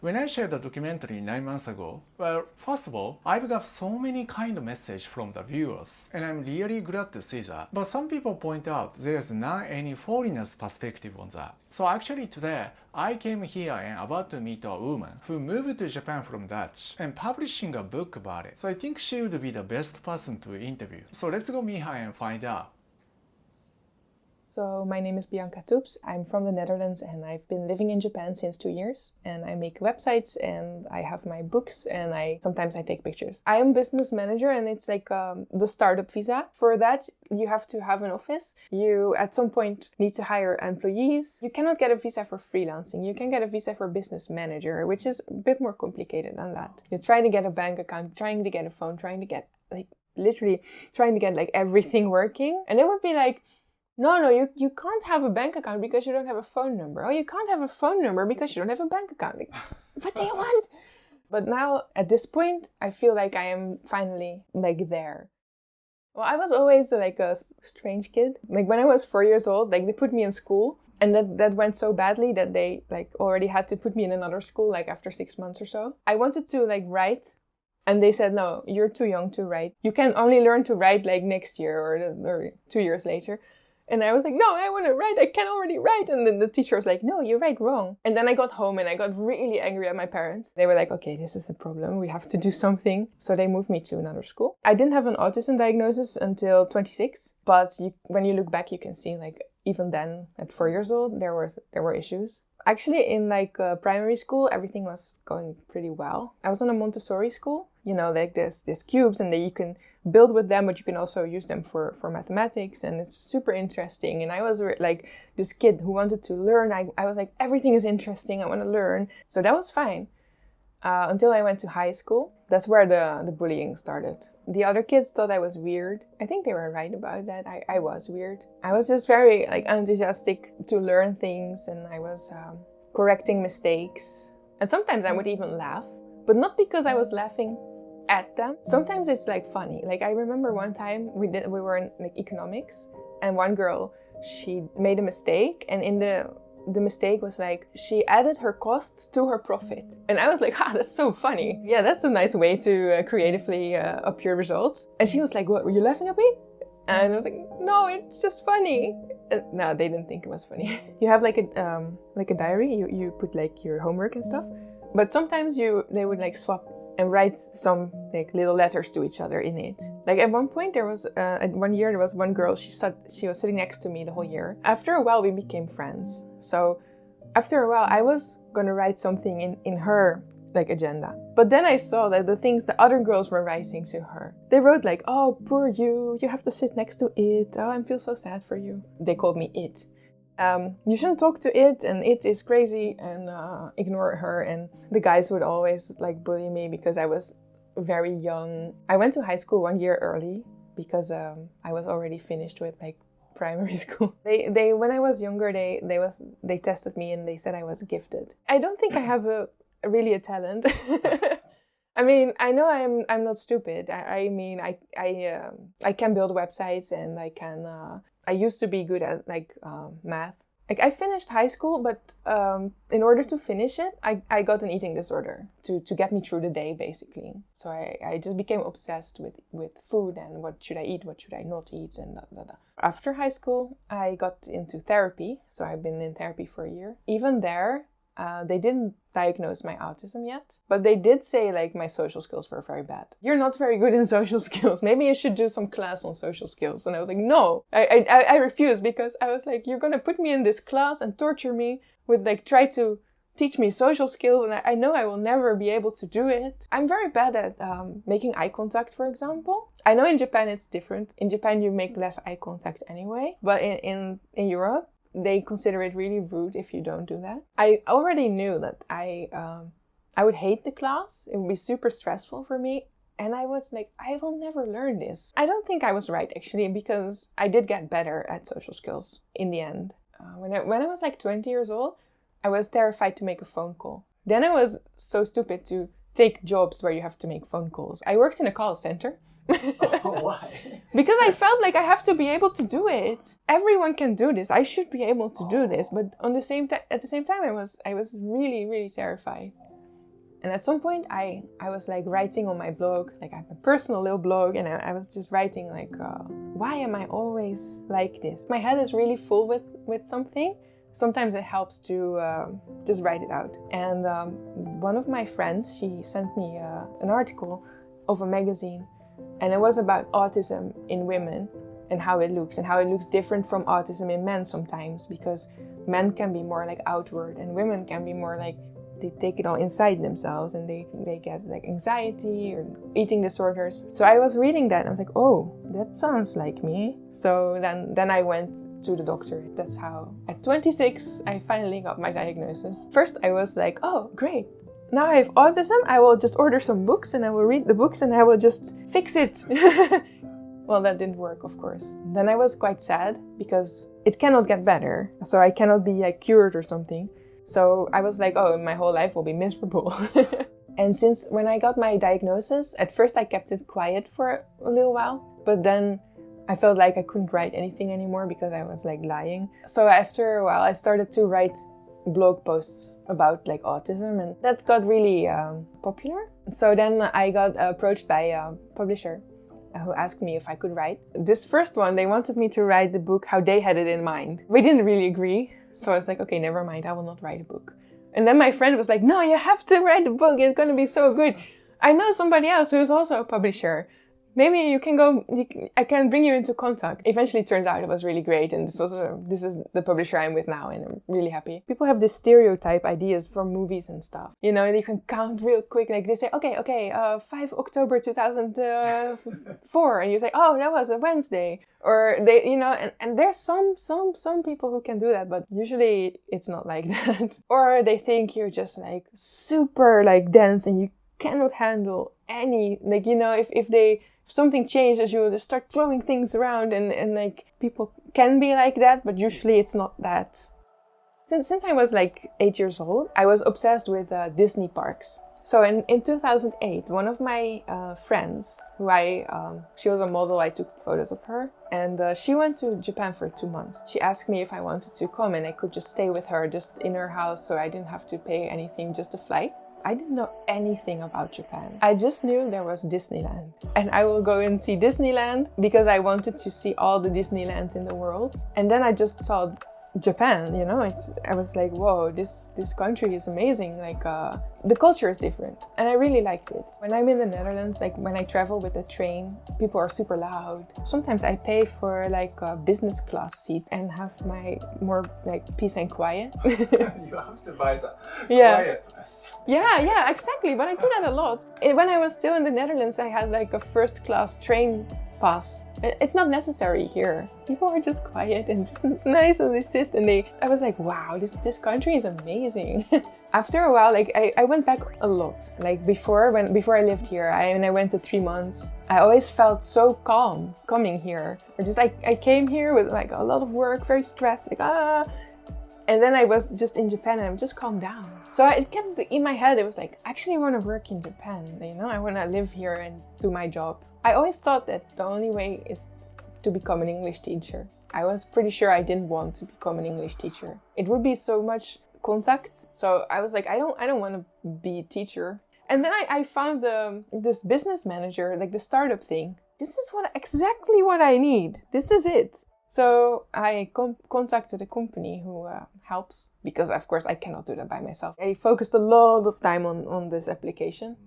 When I shared the documentary 9 months ago, well, first of all, I've got so many kind of messages from the viewers, and I'm really glad to see that. But some people point out there's not any foreigner's perspective on that. So actually today, I came here and about to meet a woman who moved to Japan from Dutch and publishing a book about it. So I think she would be the best person to interview. So let's go meet her and find out. So my name is Bianca Toeps. I'm from the Netherlands and I've been living in Japan since 2 years. And I make websites and I have my books and sometimes I take pictures. I am business manager and it's like the startup visa. For that, you have to have an office. You at some point need to hire employees. You cannot get a visa for freelancing. You can get a visa for business manager, which is a bit more complicated than that. You're trying to get a bank account, trying to get a phone, trying to get everything working. And it would be like, no, you can't have a bank account because you don't have a phone number. Oh, you can't have a phone number because you don't have a bank account. Like, what do you want? But now, at this point, I feel like I am finally, there. Well, I was always, a strange kid. Like, when I was 4 years old, they put me in school. And that went so badly that they, already had to put me in another school, after 6 months or so. I wanted to, write. And they said, no, you're too young to write. You can only learn to write, next year or 2 years later. And I was like, no, I want to write. I can already write. And then the teacher was like, no, you write wrong. And then I got home and I got really angry at my parents. They were like, okay, this is a problem. We have to do something. So they moved me to another school. I didn't have an autism diagnosis until 26. But when you look back, you can see even then at 4 years old, there were issues. Actually, in primary school, everything was going pretty well. I was in a Montessori school. There's cubes and you can build with them, but you can also use them for mathematics. And it's super interesting. And I was this kid who wanted to learn. I was like, everything is interesting. I want to learn. So that was fine. Until I went to high school. That's where the bullying started. The other kids thought I was weird. I think they were right about that. I was weird. I was just very enthusiastic to learn things, and I was correcting mistakes. And sometimes I would even laugh, but not because I was laughing at them. Sometimes it's funny. I remember one time we were in economics, and one girl, she made a mistake, and in the mistake was she added her costs to her profit. And I was like, that's so funny. Yeah, that's a nice way to creatively up your results. And she was like, what, were you laughing at me? And I was like, no, it's just funny. No, they didn't think it was funny. You have a diary, you put your homework and stuff. But sometimes they would swap and write some little letters to each other in it. At one point there was, one year there was one girl, she was sitting next to me the whole year. After a while we became friends. So after a while I was gonna write something in her agenda. But then I saw that the things the other girls were writing to her, they wrote oh, poor you have to sit next to it. Oh, I feel so sad for you. They called me it. You shouldn't talk to it, and it is crazy, and ignore her. And the guys would always bully me because I was very young. I went to high school 1 year early because I was already finished with primary school. They when I was younger, they tested me and they said I was gifted. I don't think I have really a talent. I mean, I know I'm not stupid. I can build websites, and I used to be good at math. I finished high school, but in order to finish it, I got an eating disorder to get me through the day, basically. So I just became obsessed with food and what should I eat, what should I not eat, and da. After high school, I got into therapy. So I've been in therapy for a year. Even there, they didn't diagnose my autism yet, but they did say my social skills were very bad. You're not very good in social skills. Maybe you should do some class on social skills. And I was like, no, I refused, because I was like, you're gonna put me in this class and torture me with try to teach me social skills, and I know I will never be able to do it. I'm very bad at making eye contact, for example. I know in Japan it's different. In Japan you make less eye contact anyway, but in Europe, they consider it really rude if you don't do that. I already knew that I would hate the class. It would be super stressful for me. And I was like, I will never learn this. I don't think I was right, actually, because I did get better at social skills in the end. When I was 20 years old, I was terrified to make a phone call. Then I was so stupid to take jobs where you have to make phone calls. I worked in a call center. Why? Because I felt like I have to be able to do it. Everyone can do this. I should be able to do this. But at the same time, I was really, really terrified. And at some point I was like writing on my blog, like I have a personal little blog, and I was just writing like, why am I always like this? My head is really full with something. Sometimes it helps to just write it out. And one of my friends, she sent me an article of a magazine, and it was about autism in women and how it looks different from autism in men sometimes, because men can be more like outward and women can be more like they take it all inside themselves, and they get like anxiety or eating disorders. So I was reading that and I was like, oh, that sounds like me. So then I went to the doctor. That's how at 26 I finally got my diagnosis. First I was like, oh great, now I have autism, I will just order some books and I will read the books and I will just fix it. Well, that didn't work, of course. Then I was quite sad because it cannot get better, so I cannot be like cured or something. So I was like, oh, my whole life will be miserable. And since when I got my diagnosis, at first I kept it quiet for a little while, but then I felt like I couldn't write anything anymore because I was like lying. So after a while I started to write blog posts about like autism, and that got really popular. So then I got approached by a publisher who asked me if I could write. This first one, they wanted me to write the book how they had it in mind. We didn't really agree. So I was like, okay, never mind, I will not write a book. And then my friend was like, no, you have to write a book, it's gonna be so good. I know somebody else who is also a publisher. Maybe you can go, I can bring you into contact. Eventually it turns out it was really great, and this is the publisher I'm with now, and I'm really happy. People have this stereotype ideas for movies and stuff. You know, they can count real quick, like they say, okay, 5 October 2004, and you say, oh, that was a Wednesday. Or they, you know, and there's some people who can do that, but usually it's not like that. Or they think you're just like super like dense and you cannot handle any, like, you know, if something changes, you will just start throwing things around, and like people can be like that, but usually it's not that. Since I was like 8 years old, I was obsessed with Disney parks. So in 2008, one of my friends, who she was a model, I took photos of her, and she went to Japan for 2 months. She asked me if I wanted to come, and I could just stay with her just in her house, so I didn't have to pay anything, just a flight. I didn't know anything about Japan. I just knew there was Disneyland. And I will go and see Disneyland because I wanted to see all the Disneylands in the world. And then I just saw Japan, you know, I was like, whoa, this country is amazing. Like, the culture is different, and I really liked it. When I'm in the Netherlands, like when I travel with the train, people are super loud. Sometimes I pay for like a business class seat and have my more like peace and quiet. You have to buy the quietness. Yeah, exactly. But I do that a lot. When I was still in the Netherlands, I had like a first class train pass. It's not necessary here. People are just quiet and just nice, and they sit and I was like, wow, this country is amazing. After a while, like I went back a lot. Like before I lived here, I went to 3 months. I always felt so calm coming here. Or just like I came here with like a lot of work, very stressed, like and then I was just in Japan and I just calmed down. So it kept in my head, it was like, I actually want to work in Japan, you know, I want to live here and do my job. I always thought that the only way is to become an English teacher. I was pretty sure I didn't want to become an English teacher. It would be so much contact. So I was like, I don't want to be a teacher. And then I found this business manager, like the startup thing. This is exactly what I need. This is it. So I contacted a company who helps, because of course I cannot do that by myself. I focused a lot of time on this application,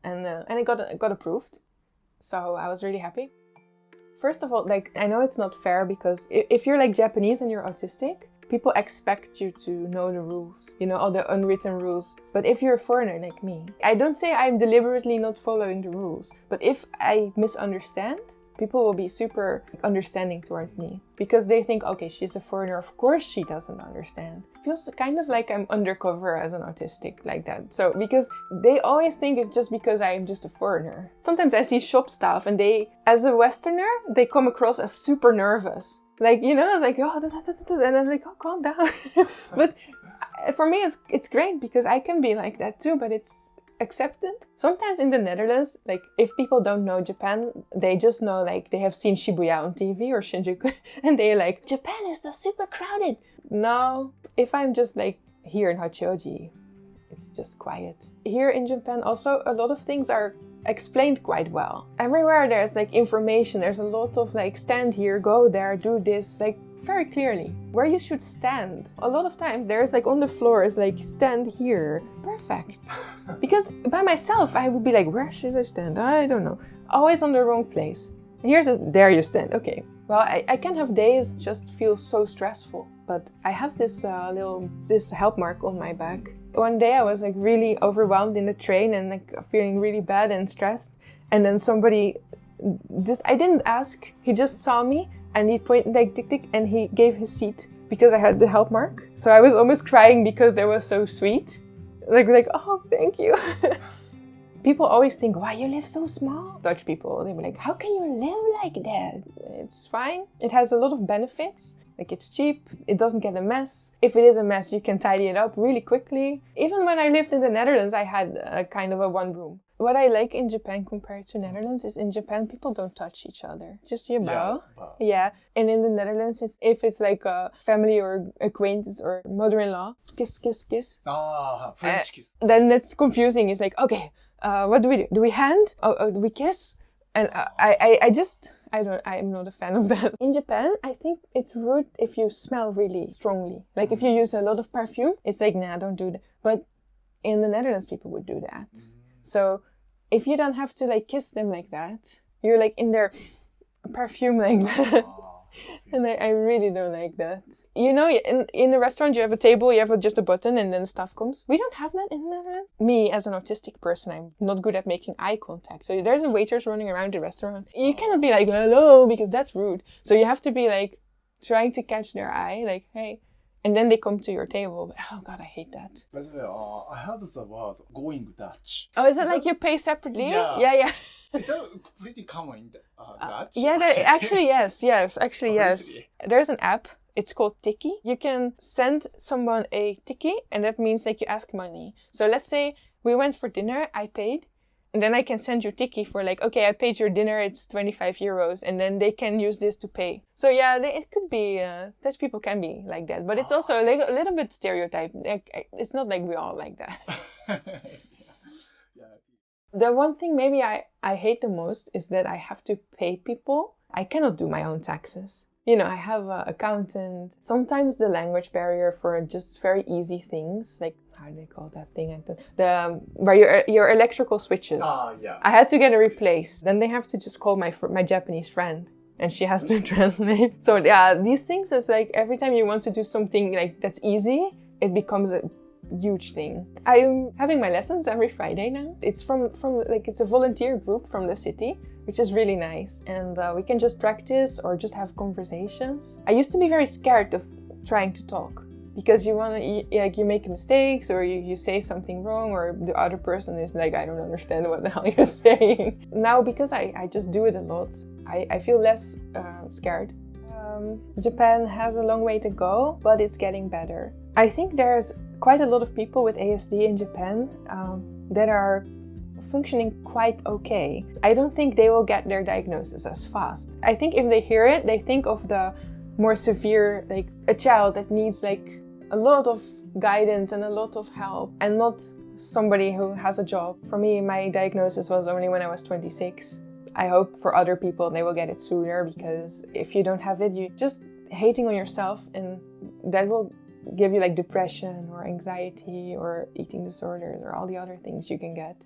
and it got approved. So I was really happy. First of all, like, I know it's not fair, because if you're like Japanese and you're autistic, people expect you to know the rules, you know, all the unwritten rules. But if you're a foreigner like me, I don't say I'm deliberately not following the rules, but if I misunderstand, people will be super understanding towards me, because they think, okay, she's a foreigner, of course she doesn't understand. It feels kind of like I'm undercover as an autistic, like that. So, because they always think it's just because I'm just a foreigner. Sometimes I see shop staff and as a Westerner, they come across as super nervous. Like, you know, it's like, oh, and I'm like, oh, calm down. But for me, it's great, because I can be like that too, but it's accepted. Sometimes in the Netherlands, like if people don't know Japan, they just know like they have seen Shibuya on TV or Shinjuku, and they're like, Japan is super crowded. No, if I'm just like here in Hachioji, it's just quiet. Here in Japan also a lot of things are explained quite well. Everywhere there's like information, there's a lot of like stand here, go there, do this, like very clearly where you should stand. A lot of times there's like on the floor is like stand here. Perfect. Because by myself I would be like, where should I stand? I don't know. Always on the wrong place. Here's a, there you stand. Okay. Well, I can have days just feel so stressful, but I have this this help mark on my back. One day I was like really overwhelmed in the train and like feeling really bad and stressed, and then somebody just, I didn't ask, he just saw me and he pointed like tick tick and he gave his seat because I had the help mark. So I was almost crying because they were so sweet. Like oh, thank you. People always think, why you live so small? Dutch people, they were like, how can you live like that? It's fine. It has a lot of benefits. Like it's cheap, it doesn't get a mess. If it is a mess, you can tidy it up really quickly. Even when I lived in the Netherlands, I had a kind of a one room. What I like in Japan compared to Netherlands is in Japan, people don't touch each other. Just you bow. Yeah. And in the Netherlands, if it's like a family or acquaintance or mother-in-law, kiss, kiss, kiss. Ah, French kiss. Then it's confusing. It's like, okay, what do we do? Do we hand? Oh, do we kiss? And I'm not a fan of that. In Japan, I think it's rude if you smell really strongly. Like if you use a lot of perfume, it's like, nah, don't do that. But in the Netherlands, people would do that. So if you don't have to like kiss them like that, you're like in their perfume like that. And I really don't like that. You know, in a restaurant, you have a table, you have just a button and then stuff comes. We don't have that in the Netherlands. Me, as an autistic person, I'm not good at making eye contact. So there's a waiters running around the restaurant. You cannot be like, hello, because that's rude. So you have to be like trying to catch their eye, like, hey. And then they come to your table. But, oh God, I hate that. By the way, I heard the word going Dutch. Oh, is it like you pay separately? Yeah. Is that pretty common in Dutch? Yeah, actually, yes. Actually, yes. There's an app. It's called Tikkie. You can send someone a Tikkie, and that means like you ask money. So let's say we went for dinner, I paid, and then I can send you Tikkie for like, okay, I paid your dinner, it's 25 euros, and then they can use this to pay. So yeah, it could be, Dutch people can be like that, but it's also like a little bit stereotyped. Like, it's not like we all like that. The one thing maybe I hate the most is that I have to pay people. I cannot do my own taxes. You know, I have an accountant. Sometimes the language barrier for just very easy things, like, how do they call that thing? Where your electrical switches. Yeah. I had to get it replaced. Then they have to just call my Japanese friend, and she has to translate. So yeah, these things is like every time you want to do something like that's easy, it becomes a huge thing. I'm having my lessons every Friday now. It's from like, it's a volunteer group from the city, which is really nice. And we can just practice or just have conversations. I used to be very scared of trying to talk because you make mistakes or you say something wrong or the other person is like, I don't understand what the hell you're saying. Now, because I just do it a lot, I feel less scared. Japan has a long way to go, but it's getting better. I think there's quite a lot of people with ASD in Japan that are functioning quite okay. I don't think they will get their diagnosis as fast. I think if they hear it, they think of the more severe, like a child that needs like a lot of guidance and a lot of help, and not somebody who has a job. For me, my diagnosis was only when I was 26. I hope for other people they will get it sooner, because if you don't have it, you're just hating on yourself, and that will give you like depression or anxiety or eating disorders or all the other things you can get.